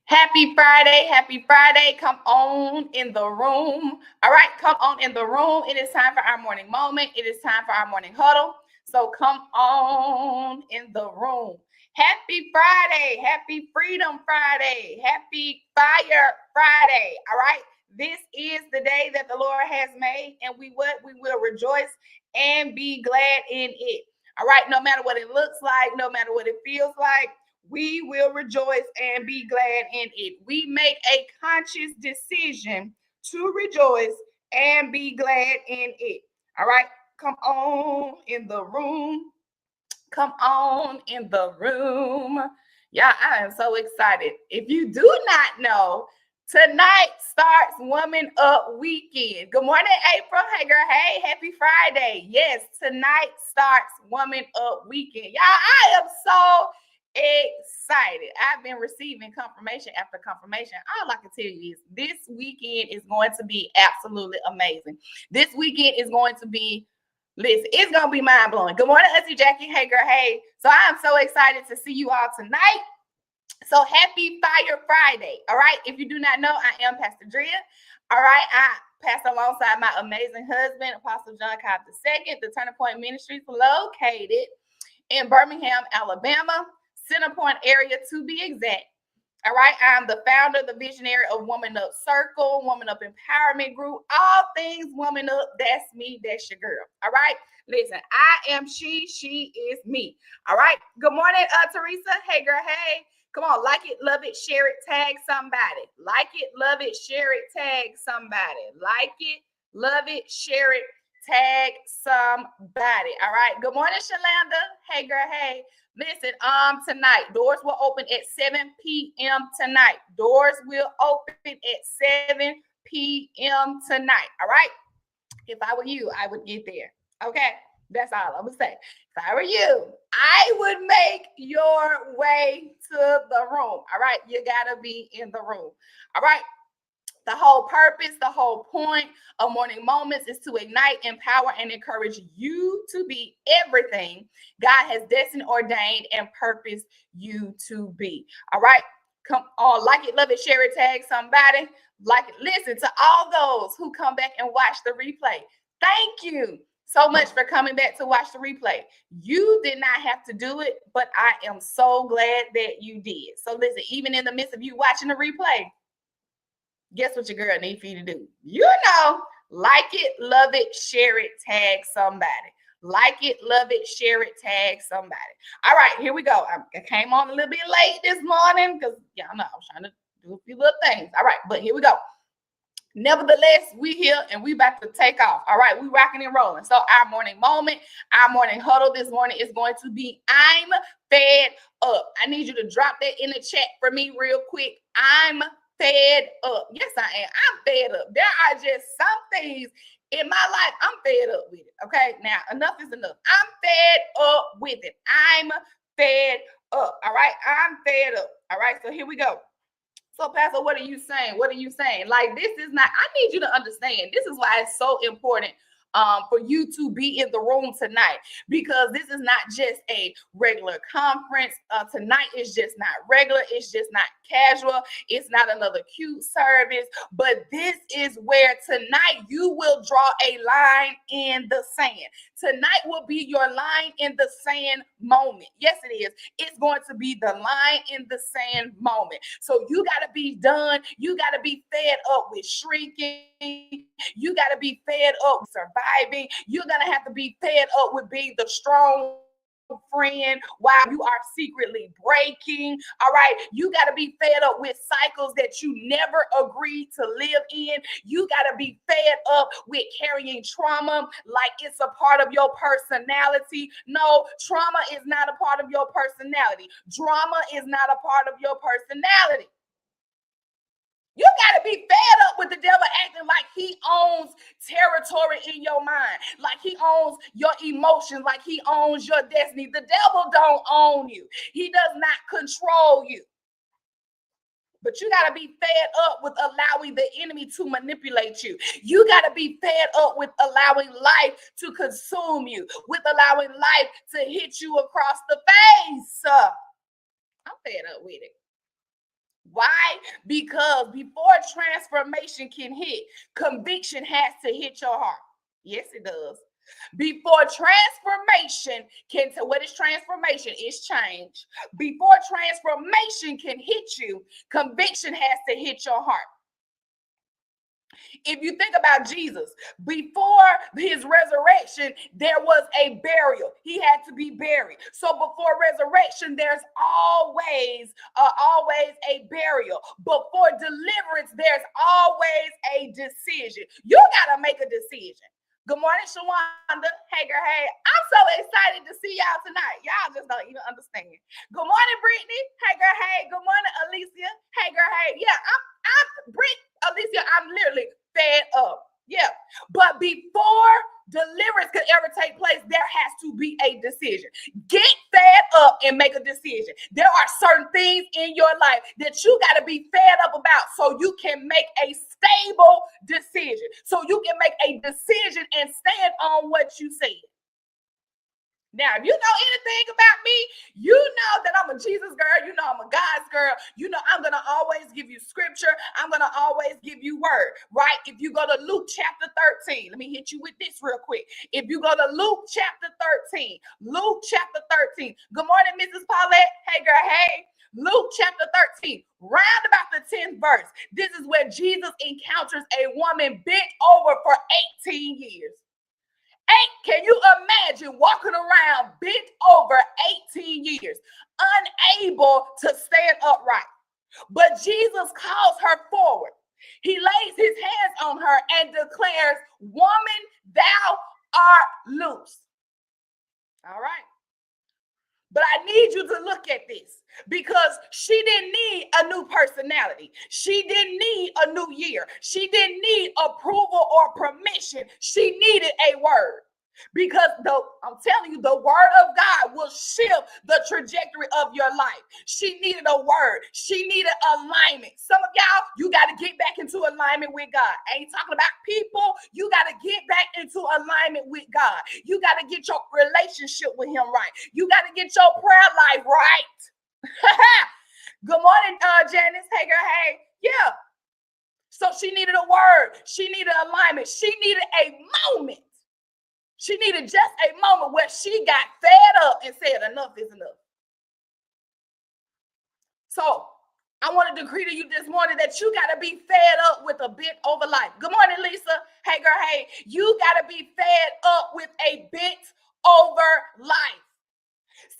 Happy Friday. Happy Friday. Come on in the room. All right, come on in the room. It is time for our morning moment. It is time for our morning huddle. So come on in the room. Happy Friday. Happy Freedom Friday. Happy Fire Friday. All right. This is the day that the Lord has made, and we will rejoice and be glad in it. All right, no matter what it looks like, no matter what it feels like, we will rejoice and be glad in it. We make a conscious decision to rejoice and be glad in it. All right, come on in the room. Come on in the room. Yeah, I am so excited. If you do not know, tonight starts Woman Up Weekend. Good morning, April. Hey, girl. Hey, happy Friday. Yes, tonight starts Woman Up Weekend. Y'all, I am so excited. I've been receiving confirmation after confirmation. All I can tell you is this weekend is going to be absolutely amazing. This weekend is going to be, listen, it's going to be mind blowing. Good morning, Auntie Jackie. Hey, girl. Hey. So I am so excited to see you all tonight. So happy Fire Friday. All right. If you do not know, I am Pastor Drea. All right. I pass alongside my amazing husband, Apostle John Cobb II, the Turning Point Ministries located in Birmingham, Alabama, Center Point area to be exact. All right, I'm the founder, the visionary of Woman Up Circle, Woman Up Empowerment Group, all things Woman Up. That's me, that's your girl. All right, listen, I am she is me. All right, good morning, Teresa. Hey, girl, hey. Come on, like it, love it, share it, tag somebody. Like it, love it, share it, tag somebody. Like it, love it, share it, tag somebody. All right, good morning, Shalanda. Hey, girl, hey. Listen, tonight, doors will open at 7 p.m. tonight. Doors will open at 7 p.m. tonight. All right. If I were you, I would get there. Okay. That's all I'm going to say. If I were you, I would make your way to the room. All right. You got to be in the room. All right. The whole purpose, the whole point of Morning Moments is to ignite, empower, and encourage you to be everything God has destined, ordained, and purposed you to be. All right. Come on, like it, love it, share it, tag somebody. Like it. Listen to all those who come back and watch the replay. Thank you so much for coming back to watch the replay. You did not have to do it, but I am so glad that you did. So listen, even in the midst of you watching the replay, guess what your girl need for you to do? You know, like it, love it, share it, tag somebody. Like it, love it, share it, tag somebody. All right, here we go. I came on a little bit late this morning because y'all know I was trying to do a few little things. All right, but here we go. Nevertheless, we here and we about to take off. All right, we rocking and rolling. So our morning moment, our morning huddle this morning is going to be I'm fed up. I need you to drop that in the chat for me real quick. I'm fed up. Yes, I am. I'm fed up. There are just some things in my life I'm fed up with it. Okay, now enough is enough. I'm fed up with it. I'm fed up. All right, I'm fed up. All right, so here we go. So, Pastor, what are you saying? What are you saying? Like, this is not, I need you to understand. This is why it's so important for you to be in the room tonight, because this is not just a regular conference. Tonight is just not regular. It's just not casual. It's not another cute service, but this is where tonight you will draw a line in the sand. Tonight will be your line in the sand moment. Yes, it is. It's going to be the line in the sand moment. So you got to be done. You got to be fed up with shrinking. You got to be fed up with surviving. You're going to have to be fed up with being the strong friend while you are secretly breaking. All right. You got to be fed up with cycles that you never agreed to live in. You got to be fed up with carrying trauma like it's a part of your personality. No, trauma is not a part of your personality. Drama is not a part of your personality. You got to be fed up with the devil acting like he owns territory in your mind, like he owns your emotions, like he owns your destiny. The devil don't own you. He does not control you. But you got to be fed up with allowing the enemy to manipulate you. You got to be fed up with allowing life to consume you, with allowing life to hit you across the face. I'm fed up with it. Why? Because before transformation can hit, conviction has to hit your heart. Yes, it does. Before transformation can, what is transformation? It's change. Before transformation can hit you, conviction has to hit your heart. If you think about Jesus, before his resurrection, there was a burial. He had to be buried. So before resurrection, there's always a burial. Before deliverance, there's always a decision. You got to make a decision. Good morning, Shawanda. Hey, girl, hey. I'm so excited to see y'all tonight. Y'all just don't even understand. Good morning, Brittany. Hey, girl, hey. Good morning, Alicia. Hey, girl, hey. Yeah, I'm Alicia, I'm literally fed up. Yeah. But before deliverance could ever take place, there has to be a decision. Get fed up and make a decision. There are certain things in your life that you got to be fed up about so you can make a stable decision. So you can make a decision and stand on what you said. Now, if you know anything about me, you know that I'm a Jesus girl. You know I'm a God's girl. You know I'm going to always give you scripture. I'm going to always give you word, right? If you go to Luke chapter 13, let me hit you with this real quick. If you go to Luke chapter 13, Luke chapter 13. Good morning, Mrs. Paulette. Hey, girl, hey. Luke chapter 13, round about the 10th verse. This is where Jesus encounters a woman bent over for 18 years. Can you imagine walking around bent over 18 years, unable to stand upright? But Jesus calls her forward. He lays his hands on her and declares, "Woman, thou art loose." All right. But I need you to look at this, because she didn't need a new personality. She didn't need a new year. She didn't need approval or permission. She needed a word. Because I'm telling you, the word of God will shift the trajectory of your life. She needed a word. She needed alignment. Some of y'all, you got to get back into alignment with God. I ain't talking about people. You got to get back into alignment with God. You got to get your relationship with him right. You got to get your prayer life right. Good morning, Janice. Hey, girl. Hey. Yeah. So she needed a word. She needed alignment. She needed a moment. She needed just a moment where she got fed up and said, enough is enough. So I want to decree to you this morning that you got to be fed up with a bent over life. Good morning, Lisa. Hey, girl, hey. You got to be fed up with a bent over life.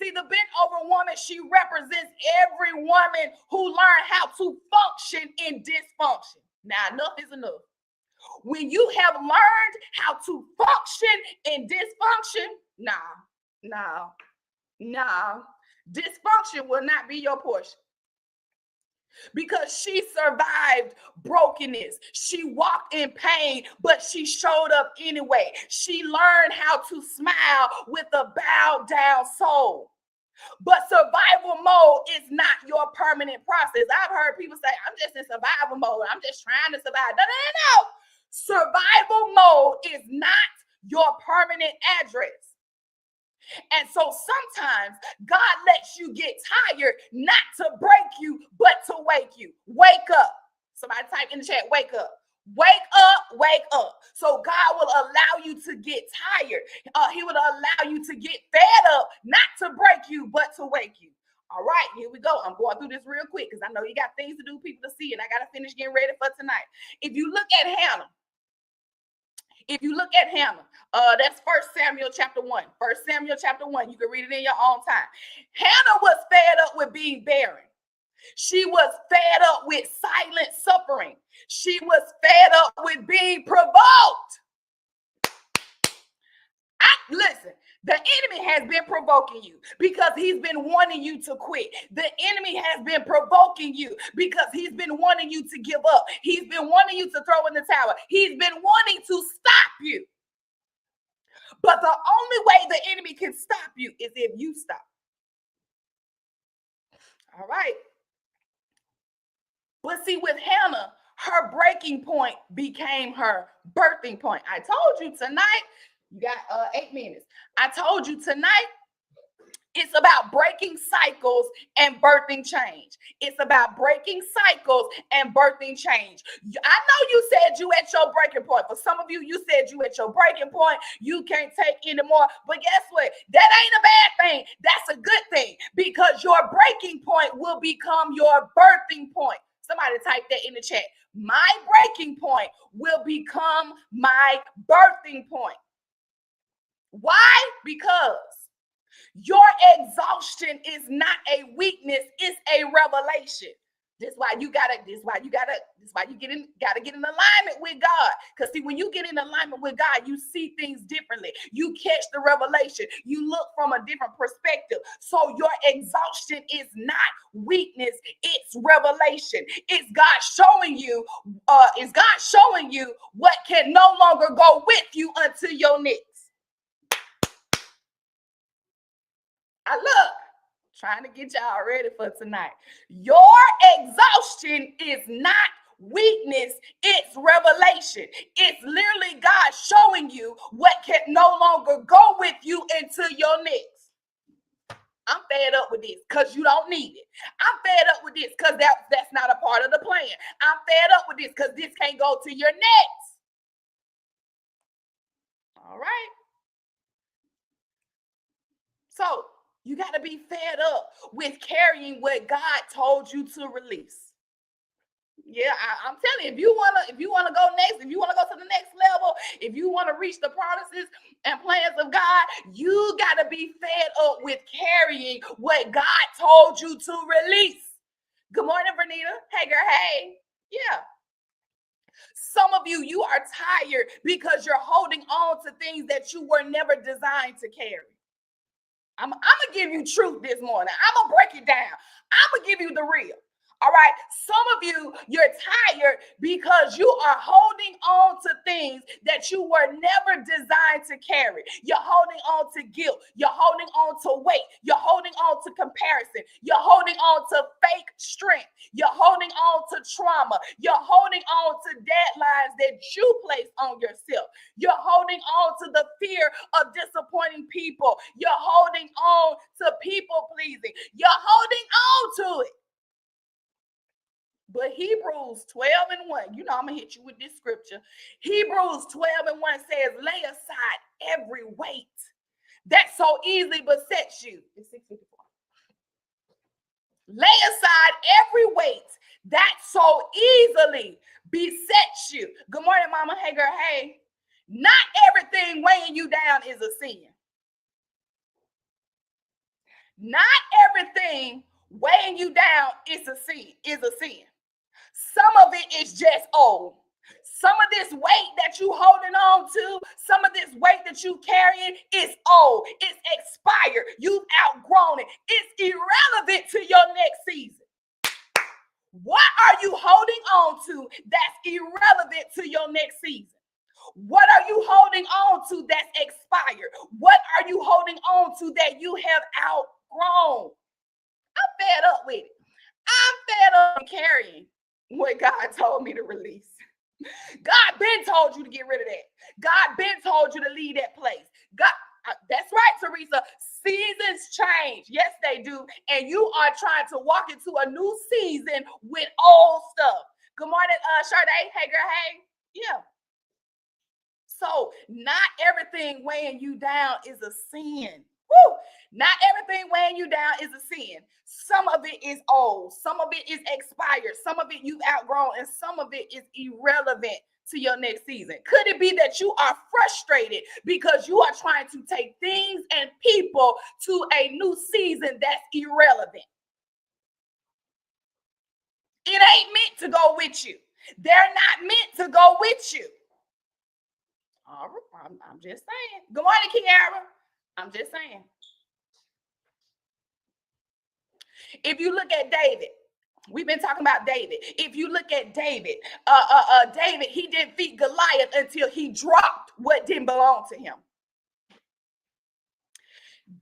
See, the bent over woman, she represents every woman who learned how to function in dysfunction. Now, enough is enough. When you have learned how to function in dysfunction, no. Dysfunction will not be your portion. Because she survived brokenness. She walked in pain, but she showed up anyway. She learned how to smile with a bowed down soul. But survival mode is not your permanent process. I've heard people say, I'm just in survival mode. I'm just trying to survive. No. Survival mode is not your permanent address. And so sometimes God lets you get tired, not to break you, but to wake you. Wake up. Somebody type in the chat, wake up. Wake up, wake up. So God will allow you to get tired. He will allow you to get fed up, not to break you, but to wake you. All right, here we go. I'm going through this real quick because I know you got things to do, people to see, and I got to finish getting ready for tonight. If you look at Hannah, that's 1 Samuel chapter 1. 1 Samuel chapter 1. You can read it in your own time. Hannah was fed up with being barren. She was fed up with silent suffering. She was fed up with being provoked. Listen, the enemy has been provoking you because he's been wanting you to quit. The enemy has been provoking you because he's been wanting you to give up. He's been wanting you to throw in the towel. He's been wanting to stop you. But the only way the enemy can stop you is if you stop. All right. But see, with Hannah, her breaking point became her birthing point. I told you tonight, you got 8 minutes. I told you tonight It's about breaking cycles and birthing change. It's about breaking cycles and birthing change. I know you said you at your breaking point. For some of you, you said you at your breaking point. You can't take anymore. But guess what? That ain't a bad thing. That's a good thing, because your breaking point will become your birthing point. Somebody type that in the chat. My breaking point will become my birthing point. Why? Because your exhaustion is not a weakness, it's a revelation. This is why you gotta get in alignment with God. Because see, when you get in alignment with God, you see things differently. You catch the revelation. You look from a different perspective. So your exhaustion is not weakness, it's revelation. It's God showing you, what can no longer go with you until your next. I look, trying to get y'all ready for tonight. Your exhaustion is not weakness, it's revelation. It's literally God showing you what can no longer go with you into your next. I'm fed up with this because you don't need it. I'm fed up with this because that's not a part of the plan. I'm fed up with this because this can't go to your next. All right. So you got to be fed up with carrying what God told you to release. Yeah, I'm telling you, if you wanna go next, if you wanna go to the next level, if you want to reach the promises and plans of God, you got to be fed up with carrying what God told you to release. Good morning, Bernita. Hey, girl. Hey. Yeah. Some of you are tired because you're holding on to things that you were never designed to carry. I'm going to give you truth this morning. I'm going to break it down. I'm going to give you the real. All right. Some of you're tired because you are holding on to things that you were never designed to carry. You're holding on to guilt. You're holding on to weight. You're holding on to comparison. You're holding on to fake strength. You're holding on to trauma. You're holding on to deadlines that you place on yourself. You're holding on to the fear of disappointing people. You're holding on to people pleasing. You're holding on to it. But Hebrews 12:1, you know I'm going to hit you with this scripture. Hebrews 12:1 says, lay aside every weight that so easily besets you. It's 6:54. Lay aside every weight that so easily besets you. Good morning, mama. Hey, girl. Hey. Not everything weighing you down is a sin. Not everything weighing you down is a sin. Some of it is just old. Some of this weight that you holding on to, some of this weight that you carrying is old. It's expired. You've outgrown it. It's irrelevant to your next season. What are you holding on to that's irrelevant to your next season? What are you holding on to that's expired? What are you holding on to that you have outgrown? I'm fed up with it. I'm fed up with carrying what God told me to release. God been told you to get rid of that. God been told you to leave that place. God, that's right, Teresa. Seasons change. Yes, they do. And you are trying to walk into a new season with old stuff. Good morning, Sade. Hey, girl. Hey. Yeah. So not everything weighing you down is a sin. Woo! Not everything weighing you down is a sin. Some of it is old. Some of it is expired. Some of it you've outgrown. And some of it is irrelevant to your next season. Could it be that you are frustrated because you are trying to take things and people to a new season that's irrelevant? It ain't meant to go with you. They're not meant to go with you. All right, I'm just saying. Good morning, Kiara. I'm just saying. If you look at David, we've been talking about David. If you look at David, David, he didn't defeat Goliath until he dropped what didn't belong to him.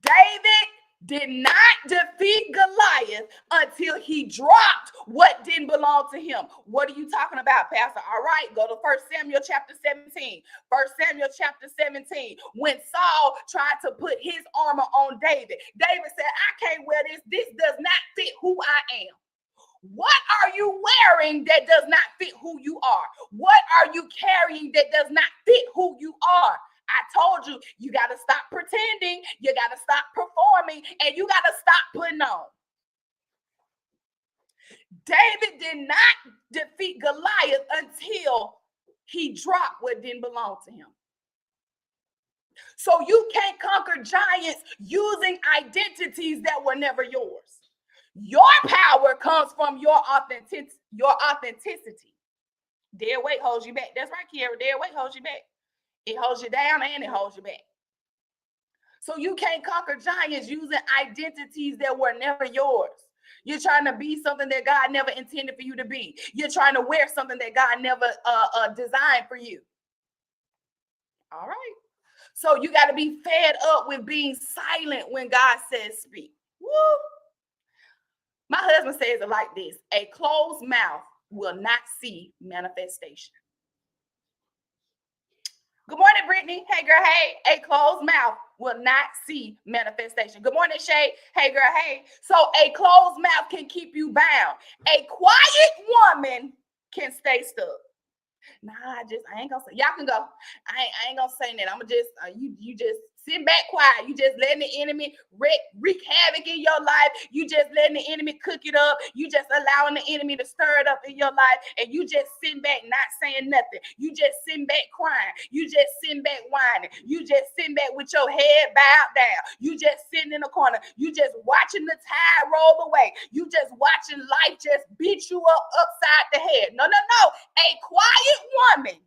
David did not defeat Goliath until he dropped what didn't belong to him. What are you talking about, Pastor? All right, go to 1 Samuel chapter 17. 1 Samuel chapter 17. When Saul tried to put his armor on David, David said, I can't wear this. This does not fit who I am. What are you wearing that does not fit who you are? What are you carrying that does not fit who you are? I told you, you got to stop pretending, you got to stop performing, and you got to stop putting on. David did not defeat Goliath until he dropped what didn't belong to him. So you can't conquer giants using identities that were never yours. Your power comes from your authenticity. Dead weight holds you back. That's right, Kiara. Dead weight holds you back. It holds you down and it holds you back. So you can't conquer giants using identities that were never yours. You're trying to be something that God never intended for you to be. You're trying to wear something that God never designed for you. All right. So you got to be fed up with being silent when God says speak. Woo! My husband says it like this: a closed mouth will not see manifestation. Good morning, Brittany. Hey, girl, hey. A closed mouth will not see manifestation. Good morning, Shay. Hey, girl, hey. So a closed mouth can keep you bound. A quiet woman can stay stuck. Nah, I ain't gonna say. Y'all can go. I ain't gonna say that. I'm gonna just you just sit back quiet. You just letting the enemy wreak havoc in your life. You just letting the enemy cook it up. You just allowing the enemy to stir it up in your life, and you just sitting back not saying nothing. You just sitting back crying. You just sitting back whining. You just sitting back with your head bowed down. You just sitting in the corner. You just watching the tide roll away. You just watching life just beat you up upside the head. No. A quiet woman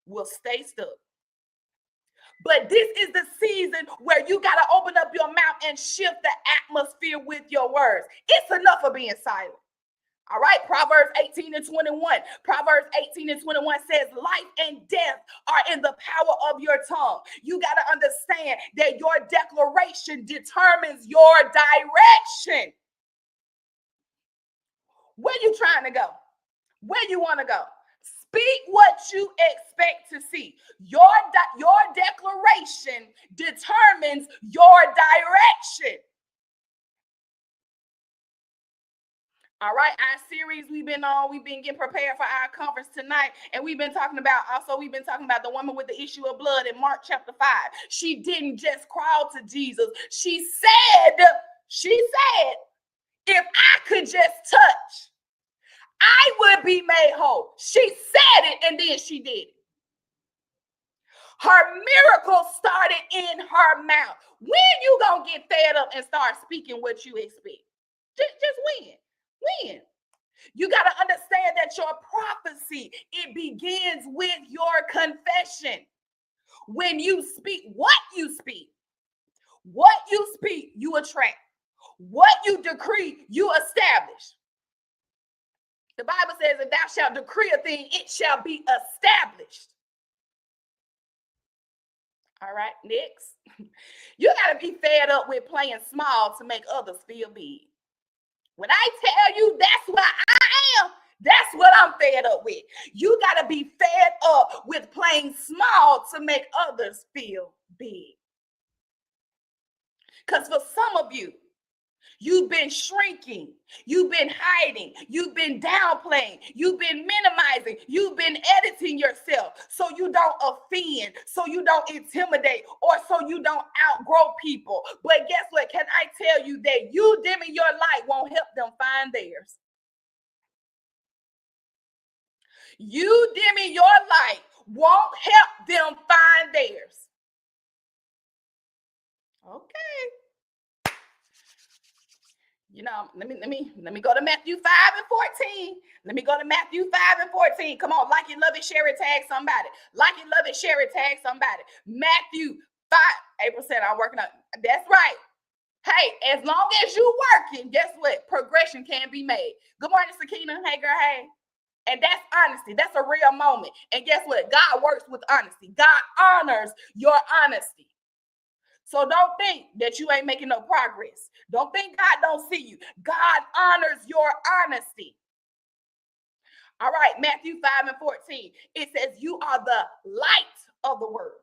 will stay stuck. But this is the season where you got to open up your mouth and shift the atmosphere with your words. It's enough of being silent. All right, Proverbs 18 and 21. Proverbs 18 and 21 says, life and death are in the power of your tongue. You got to understand that your declaration determines your direction. Where you trying to go? Where you want to go? Speak what you expect to see. Your declaration determines your direction. All right, our series we've been getting prepared for our conference tonight, and we've been talking about the woman with the issue of blood in Mark chapter 5. She didn't just crawl to Jesus. She said, if I could just touch, I would be made whole. She said it, and then she did it. Her miracle started in her mouth. When you gonna get fed up and start speaking what you expect? Just when? You got to understand that your prophecy, it begins with your confession. When you speak, what you speak, you attract. What you decree, you establish. The Bible says, if thou shalt decree a thing, it shall be established. All right, next. You got to be fed up with playing small to make others feel big. When I tell you that's what I am, that's what I'm fed up with. You got to be fed up with playing small to make others feel big. Because for some of you, you've been shrinking, you've been hiding, you've been downplaying, you've been minimizing, you've been editing yourself so you don't offend, so you don't intimidate, or so you don't outgrow people. But guess what? Can I tell you that you dimming your light won't help them find theirs? You dimming your light won't help them find theirs. Okay. You know, let me go to Matthew 5 and 14. Let me go to Matthew 5 and 14. Come on, like it, love it, share it, tag somebody. Like it, love it, share it, tag somebody. Matthew 5. April said, I'm working on. That's right. Hey, as long as you working, guess what? Progression can be made. Good morning, Sakina. Hey, girl, hey. And that's honesty. That's a real moment. And guess what? God works with honesty. God honors your honesty. So don't think that you ain't making no progress. Don't think God don't see you. God honors your honesty. All right, Matthew 5:14. It says, you are the light of the world.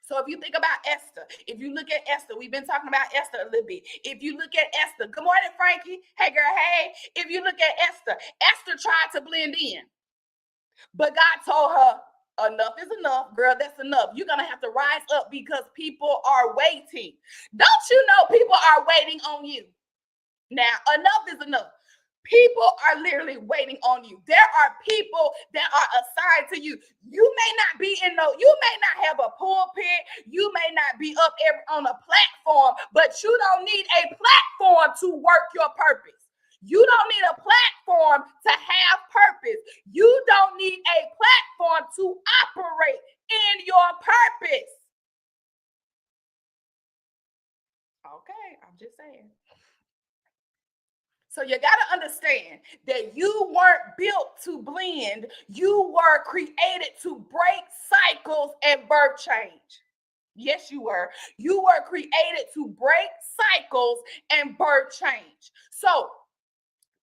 So if you think about Esther, if you look at Esther, we've been talking about Esther a little bit. If you look at Esther, good morning, Frankie. Hey, girl, hey. If you look at Esther, Esther tried to blend in. But God told her, enough is enough, girl, that's enough. You're going to have to rise up because people are waiting. Don't you know people are waiting on you? Now, enough is enough. People are literally waiting on you. There are people that are assigned to you. You may not be you may not have a pulpit. You may not be up on a platform, but you don't need a platform to work your purpose. You don't need a platform to have purpose. You don't need a platform to operate in your purpose. Okay, I'm just saying. So you got to understand that you weren't built to blend. You were created to break cycles and birth change. Yes, you were. You were created to break cycles and birth change. So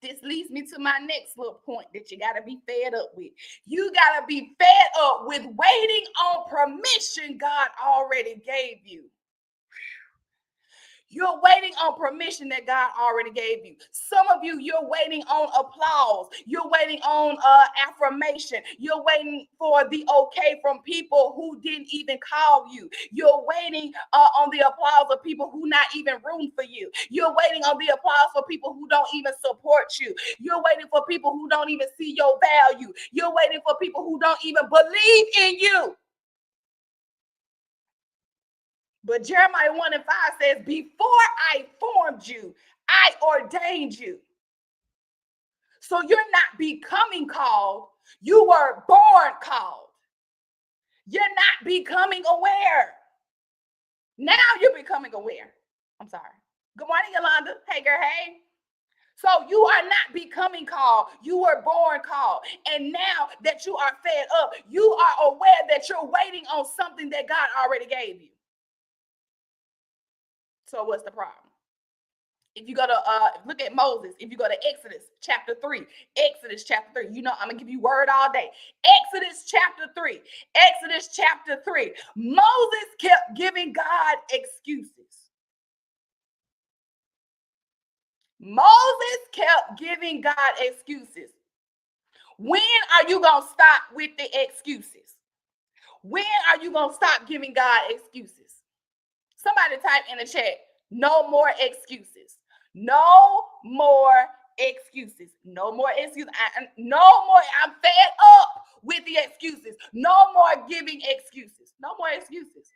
this leads me to my next little point that you got to be fed up with. You got to be fed up with waiting on permission God already gave you. You're waiting on permission that God already gave you. Some of you, you're waiting on applause. You're waiting on affirmation. You're waiting for the okay from people who didn't even call you. You're waiting on the applause of people who not even room for you. You're waiting on the applause for people who don't even support you. You're waiting for people who don't even see your value. You're waiting for people who don't even believe in you. But Jeremiah 1:5 says, before I formed you, I ordained you. So you're not becoming called. You were born called. You're not becoming aware. Now you're becoming aware. I'm sorry. Good morning, Yolanda. Hey, girl, hey. So you are not becoming called. You were born called. And now that you are fed up, you are aware that you're waiting on something that God already gave you. So what's the problem? If you go to look at Moses, if you go to Exodus chapter 3, Exodus chapter 3, you know, I'm gonna give you word all day. Exodus chapter 3, Exodus chapter 3. Moses kept giving God excuses. Moses kept giving God excuses. When are you gonna stop with the excuses? When are you gonna stop giving God excuses? Somebody type in the chat, no more excuses. No more excuses. No more excuses. No more. I'm fed up with the excuses. No more giving excuses. No more excuses.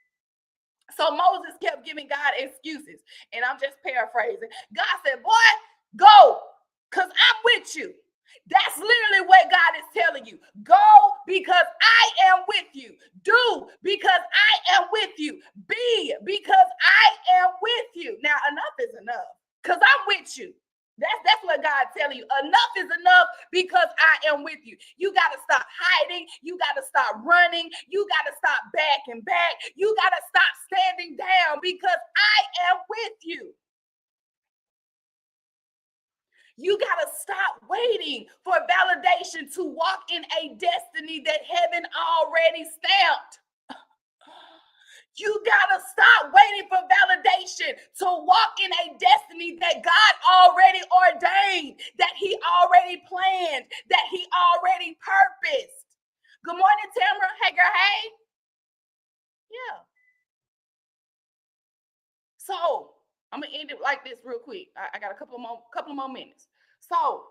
So Moses kept giving God excuses. And I'm just paraphrasing. God said, boy, go, because I'm with you. That's literally what God is telling you. Go because I am with you. Do because I am with you. Be because I am with you. Now, enough is enough because I'm with you. That's what God's telling you. Enough is enough because I am with you. You got to stop hiding. You got to stop running. You got to stop backing back. You got to stop standing down because I am with you. You got to stop waiting for validation to walk in a destiny that heaven already stamped. You got to stop waiting for validation to walk in a destiny that God already ordained, that he already planned, that he already purposed. Good morning, Tamara. Hey, girl, hey. Yeah. So I'm going to end it like this real quick. I got a couple more minutes. So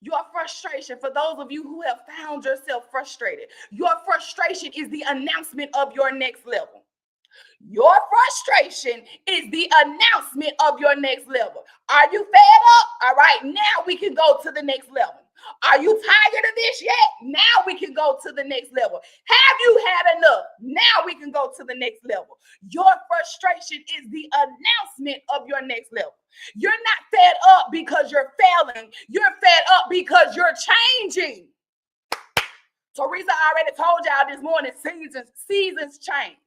your frustration, for those of you who have found yourself frustrated, your frustration is the announcement of your next level. Your frustration is the announcement of your next level. Are you fed up? All right, now we can go to the next level. Are you tired of this yet? Now we can go to the next level. Have you had enough? Now we can go to the next level. Your frustration is the announcement of your next level. You're not fed up because you're failing. You're fed up because you're changing. Teresa already told y'all this morning, seasons change.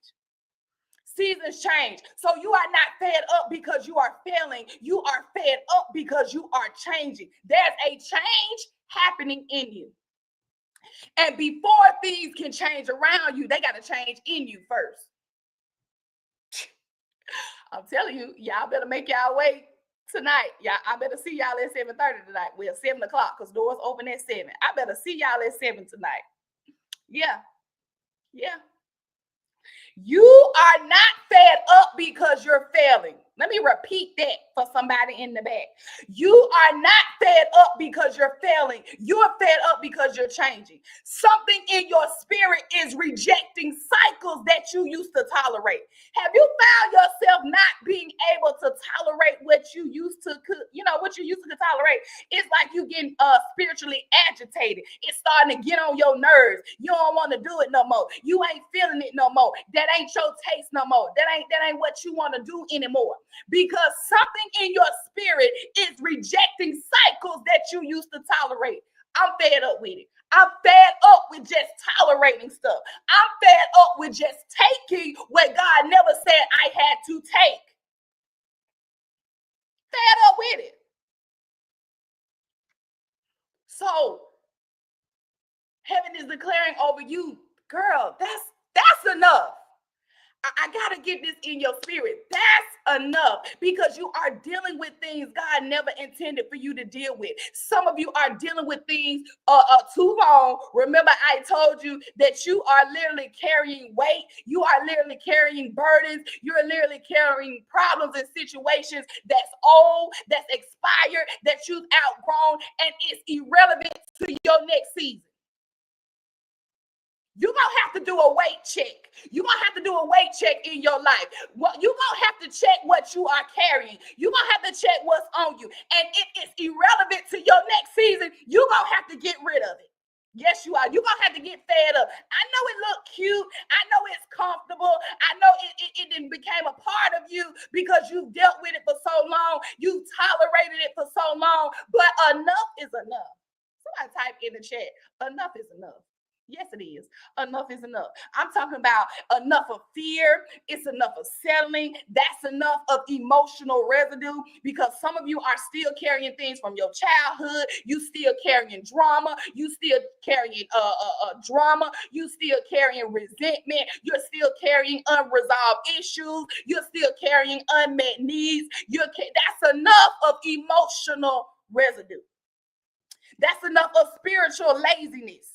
Seasons change. So you are not fed up because you are failing. You are fed up because you are changing. There's a change happening in you. And before things can change around you, they got to change in you first. I'm telling you, y'all better make y'all way tonight. Y'all, I better see y'all at 7:30 tonight. Well, 7 o'clock, because doors open at 7. I better see y'all at 7 tonight. Yeah. Yeah. You are not fed up because you're failing. Let me repeat that for somebody in the back. You are not fed up because you're failing. You're fed up because you're changing. Something in your spirit is rejecting cycles that you used to tolerate. Have you found yourself not being able to tolerate what you used to, what you used to tolerate? It's like you getting spiritually agitated. It's starting to get on your nerves. You don't want to do it no more. You ain't feeling it no more. That ain't your taste no more. That ain't what you want to do anymore. Because something in your spirit is rejecting cycles that you used to tolerate. I'm fed up with it. I'm fed up with just tolerating stuff. I'm fed up with just taking what God never said I had to take. Fed up with it. So heaven is declaring over you, girl, that's enough. I got to get this in your spirit. That's enough, because you are dealing with things God never intended for you to deal with. Some of you are dealing with things too long. Remember, I told you that you are literally carrying weight. You are literally carrying burdens. You're literally carrying problems and situations that's old, that's expired, that you've outgrown, and it's irrelevant to your next season. You're going to have to do a weight check. You're going to have to do a weight check in your life. Well, you're going to have to check what you are carrying. You're going to have to check what's on you. And if it's irrelevant to your next season, you're going to have to get rid of it. Yes, you are. You're going to have to get fed up. I know it looked cute. I know it's comfortable. I know it became a part of you because you've dealt with it for so long. You've tolerated it for so long. But enough is enough. Somebody type in the chat, enough is enough. Yes, it is. Enough is enough. I'm talking about enough of fear. It's enough of settling. That's enough of emotional residue, because some of you are still carrying things from your childhood. You still carrying drama. You still carrying drama. You still carrying resentment. You're still carrying unresolved issues. You're still carrying unmet needs. That's enough of emotional residue. That's enough of spiritual laziness.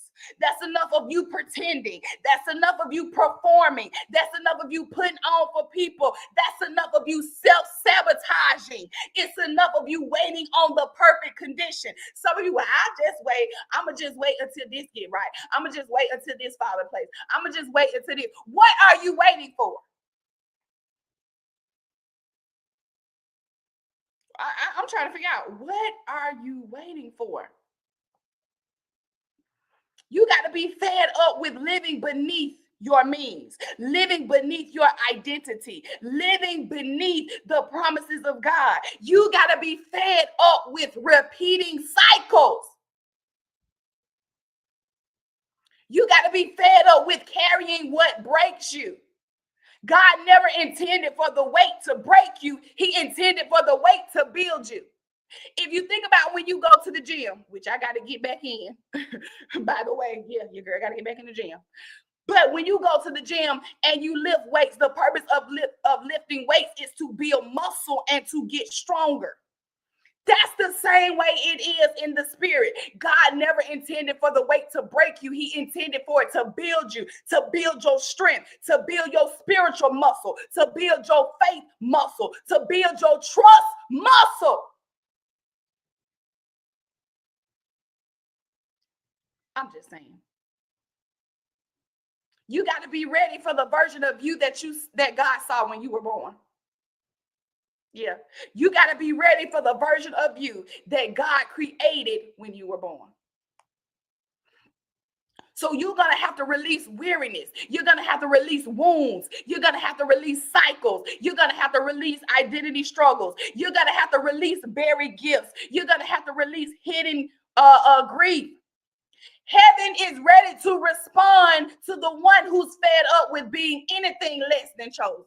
That's enough of you pretending. That's enough of you performing. That's enough of you putting on for people. That's enough of you self-sabotaging. It's enough of you waiting on the perfect condition. Some of you, well, I'll just wait. I'm going to just wait until this get right. I'm going to just wait until this fall in place. I'm going to just wait until this. What are you waiting for? I'm trying to figure out, what are you waiting for? You got to be fed up with living beneath your means, living beneath your identity, living beneath the promises of God. You got to be fed up with repeating cycles. You got to be fed up with carrying what breaks you. God never intended for the weight to break you. He intended for the weight to build you. If you think about when you go to the gym, which I got to get back in, by the way, yeah, your girl got to get back in the gym. But when you go to the gym and you lift weights, the purpose of lifting weights is to build muscle and to get stronger. That's the same way it is in the spirit. God never intended for the weight to break you. He intended for it to build you, to build your strength, to build your spiritual muscle, to build your faith muscle, to build your trust muscle. I'm just saying. You got to be ready for the version of you that God saw when you were born. Yeah. You got to be ready for the version of you that God created when you were born. So you're going to have to release weariness. You're going to have to release wounds. You're going to have to release cycles. You're going to have to release identity struggles. You're going to have to release buried gifts. You're going to have to release hidden grief. Heaven is ready to respond to the one who's fed up with being anything less than chosen.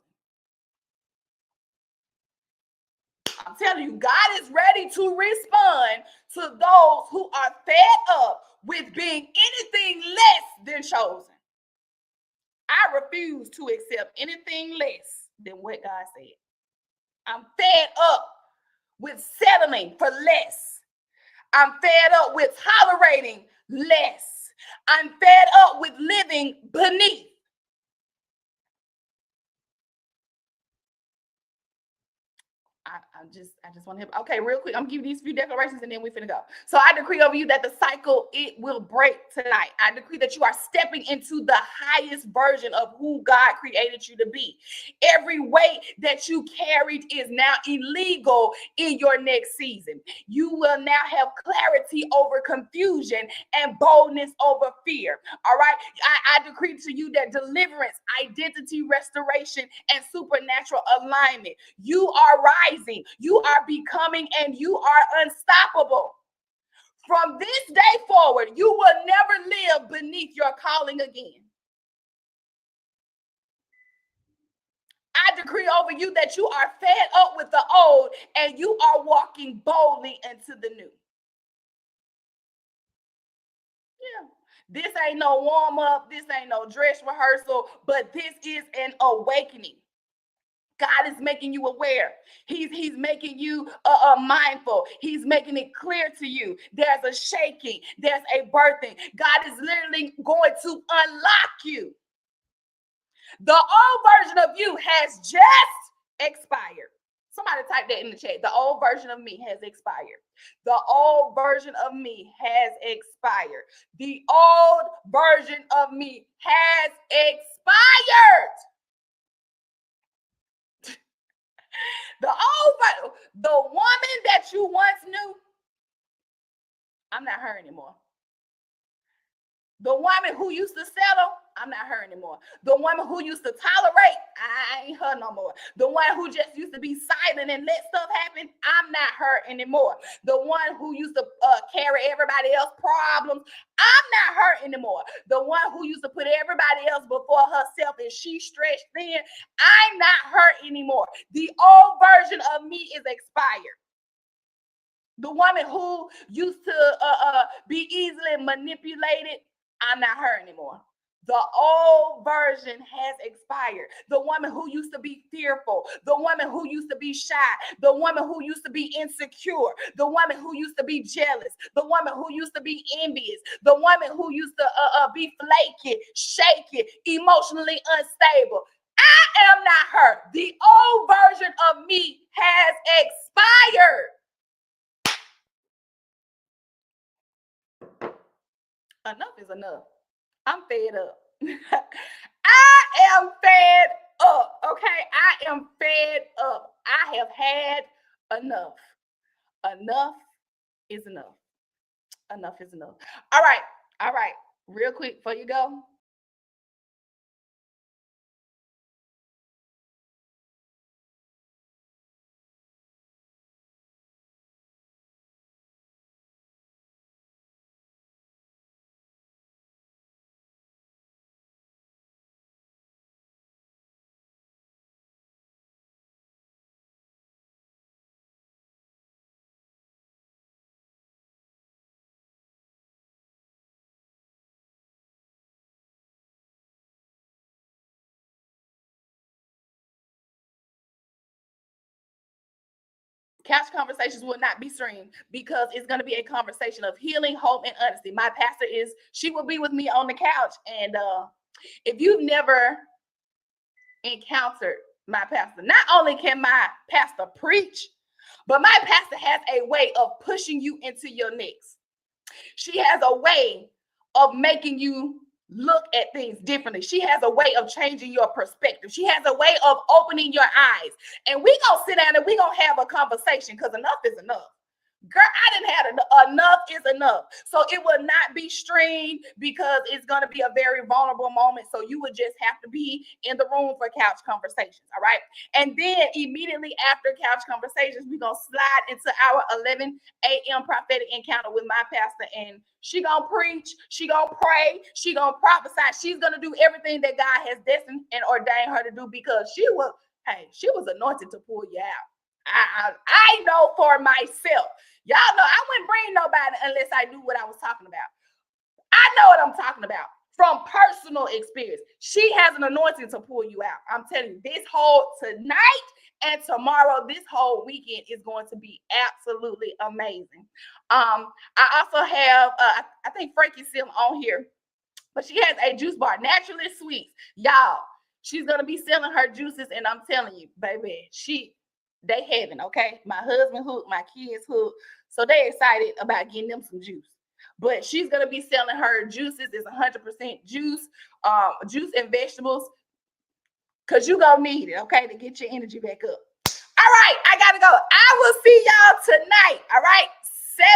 I'm telling you, God is ready to respond to those who are fed up with being anything less than chosen. I refuse to accept anything less than what God said. I'm fed up with settling for less. I'm fed up with tolerating less. I'm fed up with living beneath. I just want to okay, real quick. I'm giving these few declarations and then we finna go. So I decree over you that the cycle it will break tonight. I decree that you are stepping into the highest version of who God created you to be. Every weight that you carried is now illegal in your next season. You will now have clarity over confusion and boldness over fear. All right. I decree to you that deliverance, identity restoration, and supernatural alignment. You are rising, you are becoming, and you are unstoppable. From this day forward, you will never live beneath your calling again. I decree over you that you are fed up with the old and you are walking boldly into the new. Yeah. This ain't no warm up, this ain't no dress rehearsal, but this is an awakening. God is making you aware. He's making you mindful. He's making it clear to you. There's a shaking. There's a birthing. God is literally going to unlock you. The old version of you has just expired. Somebody type that in the chat. The old version of me has expired. The old version of me has expired. The old version of me has expired. The woman that you once knew, I'm not her anymore. The woman who used to settle, I'm not her anymore. The woman who used to tolerate, I ain't her no more. The one who just used to be silent and let stuff happen, I'm not her anymore. The one who used to carry everybody else's problems, I'm not her anymore. The one who used to put everybody else before herself and she stretched thin, I'm not her anymore. The old version of me is expired. The woman who used to be easily manipulated, I'm not her anymore. The old version has expired. The woman who used to be fearful, the woman who used to be shy, the woman who used to be insecure, the woman who used to be jealous, the woman who used to be envious, the woman who used to be flaky, shaky, emotionally unstable. I am not her. The old version of me has expired. Enough is enough. I'm fed up. I am fed up. Okay. I am fed up. I have had enough. Enough is enough. Enough is enough. All right. All right. Real quick before you go. Couch conversations will not be streamed because it's going to be a conversation of healing, hope, and honesty. My pastor she will be with me on the couch. And if you've never encountered my pastor, not only can my pastor preach, but my pastor has a way of pushing you into your next. She has a way of making you look at things differently. She has a way of changing your perspective. She has a way of opening your eyes. And we gonna sit down and we gonna have a conversation because enough is enough. Girl, I didn't have enough is enough. So it will not be streamed because it's going to be a very vulnerable moment. So you would just have to be in the room for couch conversations. All right. And then immediately after couch conversations, we're going to slide into our 11 a.m. prophetic encounter with my pastor. And she going to preach. She going to pray. She going to prophesy. She's going to do everything that God has destined and ordained her to do because she was anointed to pull you out. I know for myself. Y'all know I wouldn't bring nobody unless I knew what I was talking about. I know what I'm talking about from personal experience. She has an anointing to pull you out. I'm telling you, this whole tonight and tomorrow, this whole weekend is going to be absolutely amazing. I also have, I think Frankie's still on here, but she has a juice bar, naturally sweet. Y'all, she's gonna be selling her juices, and I'm telling you, baby, they heaven, okay? My husband hooked, my kids hooked, so they excited about getting them some juice. But she's gonna be selling her juices. It's 100% juice, juice and vegetables, cause you gonna need it, okay, to get your energy back up. All right, I gotta go. I will see y'all tonight. All right, 7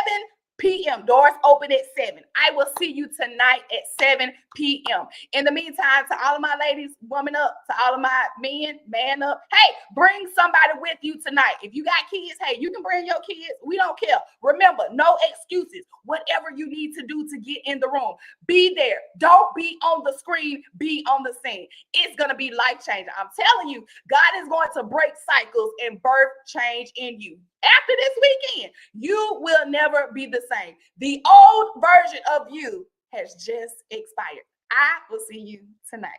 p.m. Doors open at 7. I will see you tonight at 7 p.m. In the meantime, to all of my ladies, woman up. To all of my men, man up. Hey, bring somebody with you tonight. If you got kids, hey, you can bring your kids. We don't care. Remember, no excuses. Whatever you need to do to get in the room, be there. Don't be on the screen. Be on the scene. It's going to be life-changing. I'm telling you, God is going to break cycles and birth change in you. After this weekend, you will never be the same. The old version of you has just expired. I will see you tonight.